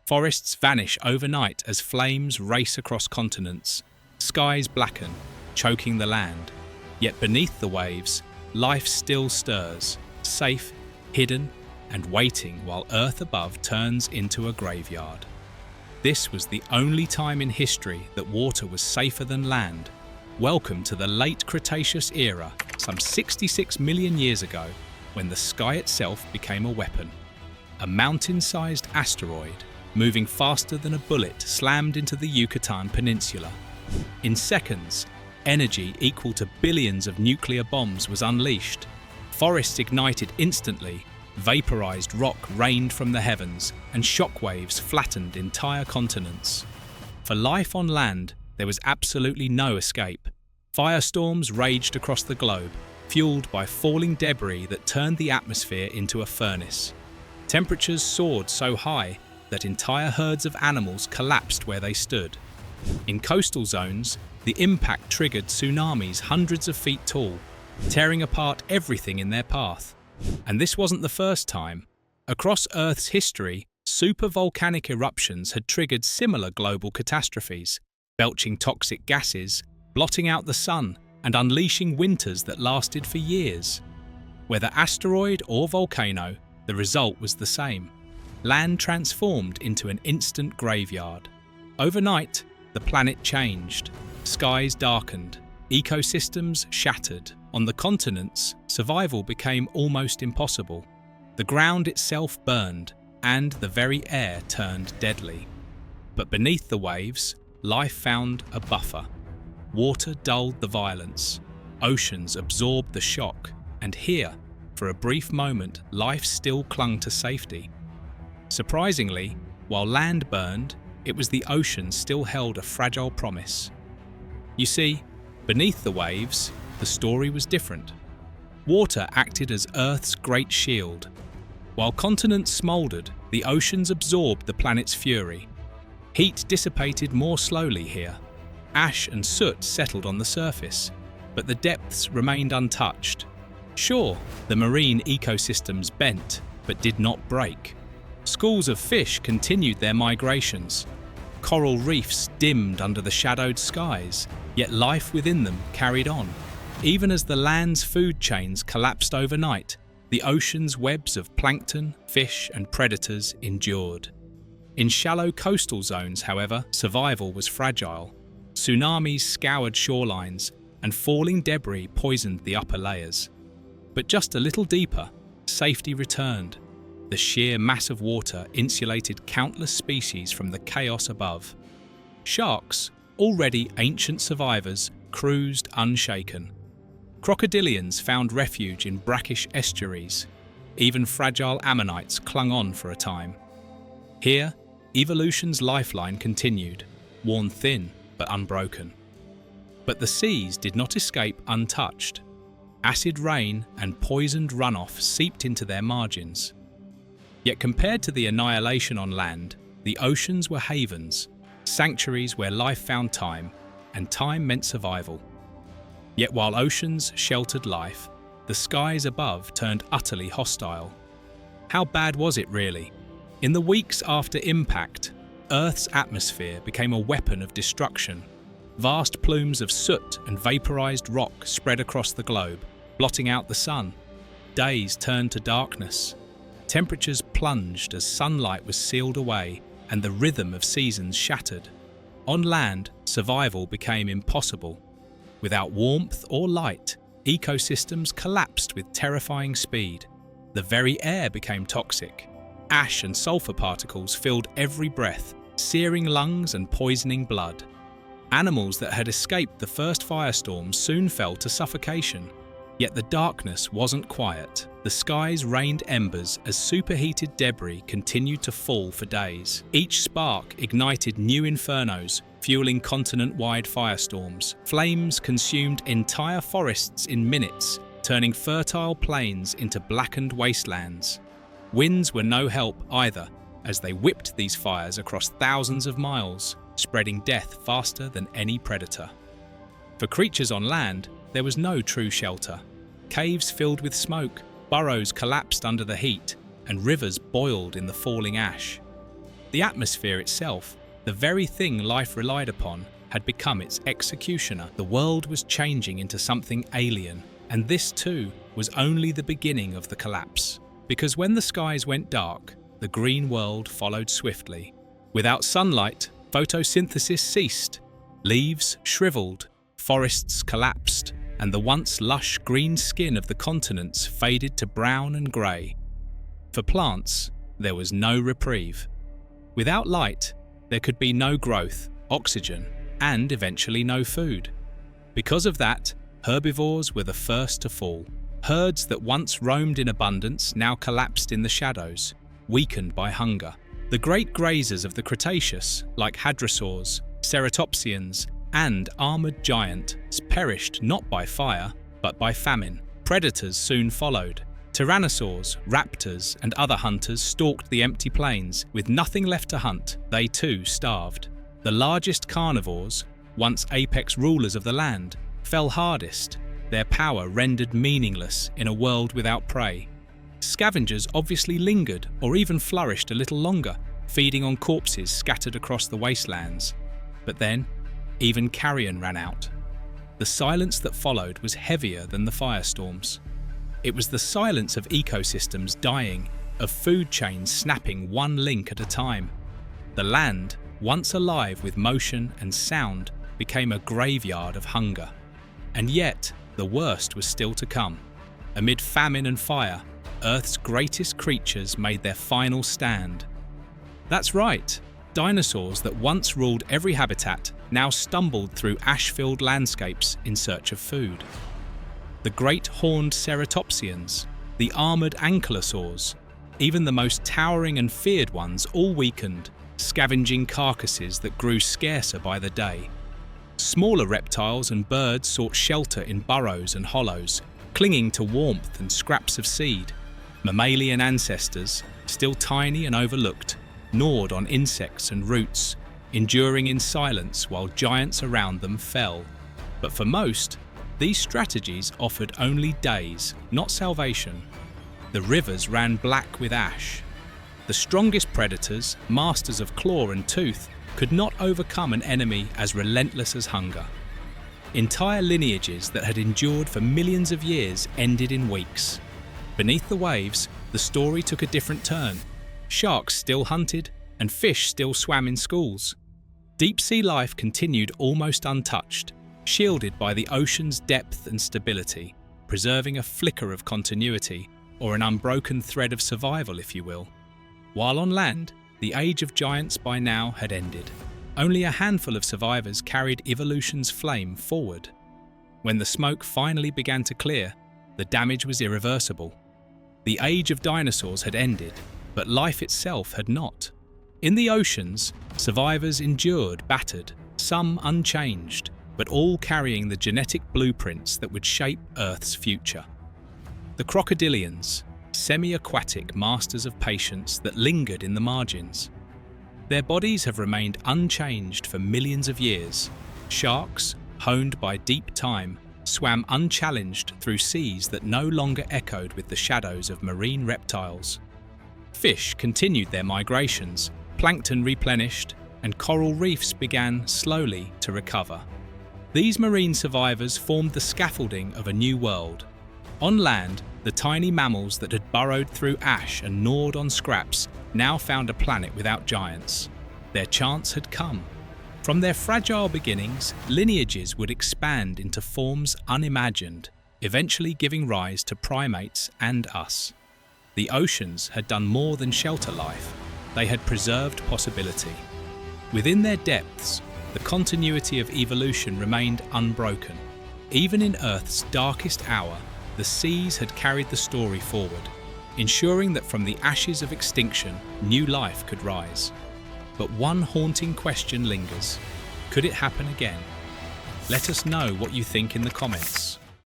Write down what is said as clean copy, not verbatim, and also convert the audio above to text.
Forests vanish overnight as flames race across continents. Skies blacken, choking the land. Yet beneath the waves, life still stirs, safe, hidden, and waiting while Earth above turns into a graveyard. This was the only time in history that water was safer than land. Welcome to the late Cretaceous era, some 66 million years ago, when the sky itself became a weapon. A mountain-sized asteroid, moving faster than a bullet, slammed into the Yucatan Peninsula. In seconds, energy equal to billions of nuclear bombs was unleashed. Forests ignited instantly, vaporized rock rained from the heavens, and shockwaves flattened entire continents. For life on land, there was absolutely no escape. Firestorms raged across the globe, fueled by falling debris that turned the atmosphere into a furnace. Temperatures soared so high that entire herds of animals collapsed where they stood. In coastal zones, the impact triggered tsunamis hundreds of feet tall, tearing apart everything in their path. And this wasn't the first time. Across Earth's history, supervolcanic eruptions had triggered similar global catastrophes, belching toxic gases, blotting out the sun, and unleashing winters that lasted for years. Whether asteroid or volcano, the result was the same. Land transformed into an instant graveyard. Overnight, the planet changed. Skies darkened, ecosystems shattered. On the continents, survival became almost impossible. The ground itself burned, and the very air turned deadly. But beneath the waves, life found a buffer. Water dulled the violence, oceans absorbed the shock, and here, for a brief moment, life still clung to safety. Surprisingly, while land burned, it was the ocean still held a fragile promise. You see, beneath the waves, the story was different. Water acted as Earth's great shield. While continents smoldered, the oceans absorbed the planet's fury. Heat dissipated more slowly here. Ash and soot settled on the surface, but the depths remained untouched. Sure, the marine ecosystems bent, but did not break. Schools of fish continued their migrations. Coral reefs dimmed under the shadowed skies, yet life within them carried on. Even as the land's food chains collapsed overnight, the ocean's webs of plankton, fish, and predators endured. In shallow coastal zones, however, survival was fragile. Tsunamis scoured shorelines, and falling debris poisoned the upper layers. But just a little deeper, safety returned. The sheer mass of water insulated countless species from the chaos above. Sharks, already ancient survivors, cruised unshaken. Crocodilians found refuge in brackish estuaries. Even fragile ammonites clung on for a time. Here, evolution's lifeline continued, worn thin but unbroken. But the seas did not escape untouched. Acid rain and poisoned runoff seeped into their margins. Yet compared to the annihilation on land, the oceans were havens, sanctuaries where life found time, and time meant survival. Yet while oceans sheltered life, the skies above turned utterly hostile. How bad was it really? In the weeks after impact, Earth's atmosphere became a weapon of destruction. Vast plumes of soot and vaporized rock spread across the globe, blotting out the sun. Days turned to darkness. Temperatures plunged as sunlight was sealed away and the rhythm of seasons shattered. On land, survival became impossible. Without warmth or light, ecosystems collapsed with terrifying speed. The very air became toxic. Ash and sulfur particles filled every breath, searing lungs and poisoning blood. Animals that had escaped the first firestorm soon fell to suffocation. Yet the darkness wasn't quiet. The skies rained embers as superheated debris continued to fall for days. Each spark ignited new infernos, fueling continent-wide firestorms. Flames consumed entire forests in minutes, turning fertile plains into blackened wastelands. Winds were no help either, as they whipped these fires across thousands of miles, spreading death faster than any predator. For creatures on land, there was no true shelter. Caves filled with smoke, burrows collapsed under the heat, and rivers boiled in the falling ash. The atmosphere itself, the very thing life relied upon, had become its executioner. The world was changing into something alien, and this too was only the beginning of the collapse. Because when the skies went dark, the green world followed swiftly. Without sunlight, photosynthesis ceased. Leaves shriveled, forests collapsed, and the once lush green skin of the continents faded to brown and grey. For plants, there was no reprieve. Without light, there could be no growth, oxygen, and eventually no food. Because of that, herbivores were the first to fall. Herds that once roamed in abundance now collapsed in the shadows, weakened by hunger. The great grazers of the Cretaceous, like hadrosaurs, ceratopsians, and armored giants, perished not by fire, but by famine. Predators soon followed. Tyrannosaurs, raptors, and other hunters stalked the empty plains. With nothing left to hunt, they too starved. The largest carnivores, once apex rulers of the land, fell hardest, their power rendered meaningless in a world without prey. Scavengers obviously lingered or even flourished a little longer, feeding on corpses scattered across the wastelands. But then, even carrion ran out. The silence that followed was heavier than the firestorms. It was the silence of ecosystems dying, of food chains snapping one link at a time. The land, once alive with motion and sound, became a graveyard of hunger. And yet, the worst was still to come. Amid famine and fire, Earth's greatest creatures made their final stand. That's right, dinosaurs that once ruled every habitat now stumbled through ash-filled landscapes in search of food. The great horned ceratopsians, the armoured ankylosaurs, even the most towering and feared ones all weakened, scavenging carcasses that grew scarcer by the day. Smaller reptiles and birds sought shelter in burrows and hollows, clinging to warmth and scraps of seed. Mammalian ancestors, still tiny and overlooked, gnawed on insects and roots, enduring in silence while giants around them fell. But for most, these strategies offered only days, not salvation. The rivers ran black with ash. The strongest predators, masters of claw and tooth, could not overcome an enemy as relentless as hunger. Entire lineages that had endured for millions of years ended in weeks. Beneath the waves, the story took a different turn. Sharks still hunted, and fish still swam in schools. Deep-sea life continued almost untouched, shielded by the ocean's depth and stability, preserving a flicker of continuity, or an unbroken thread of survival, if you will. While on land, the age of giants by now had ended. Only a handful of survivors carried evolution's flame forward. When the smoke finally began to clear, the damage was irreversible. The age of dinosaurs had ended, but life itself had not. In the oceans, survivors endured battered, some unchanged, but all carrying the genetic blueprints that would shape Earth's future. The crocodilians, semi-aquatic masters of patience that lingered in the margins. Their bodies have remained unchanged for millions of years. Sharks, honed by deep time, swam unchallenged through seas that no longer echoed with the shadows of marine reptiles. Fish continued their migrations, plankton replenished, and coral reefs began slowly to recover. These marine survivors formed the scaffolding of a new world. On land, the tiny mammals that had burrowed through ash and gnawed on scraps now found a planet without giants. Their chance had come. From their fragile beginnings, lineages would expand into forms unimagined, eventually giving rise to primates and us. The oceans had done more than shelter life. They had preserved possibility. Within their depths, the continuity of evolution remained unbroken. Even in Earth's darkest hour, the seas had carried the story forward, ensuring that from the ashes of extinction, new life could rise. But one haunting question lingers. Could it happen again? Let us know what you think in the comments.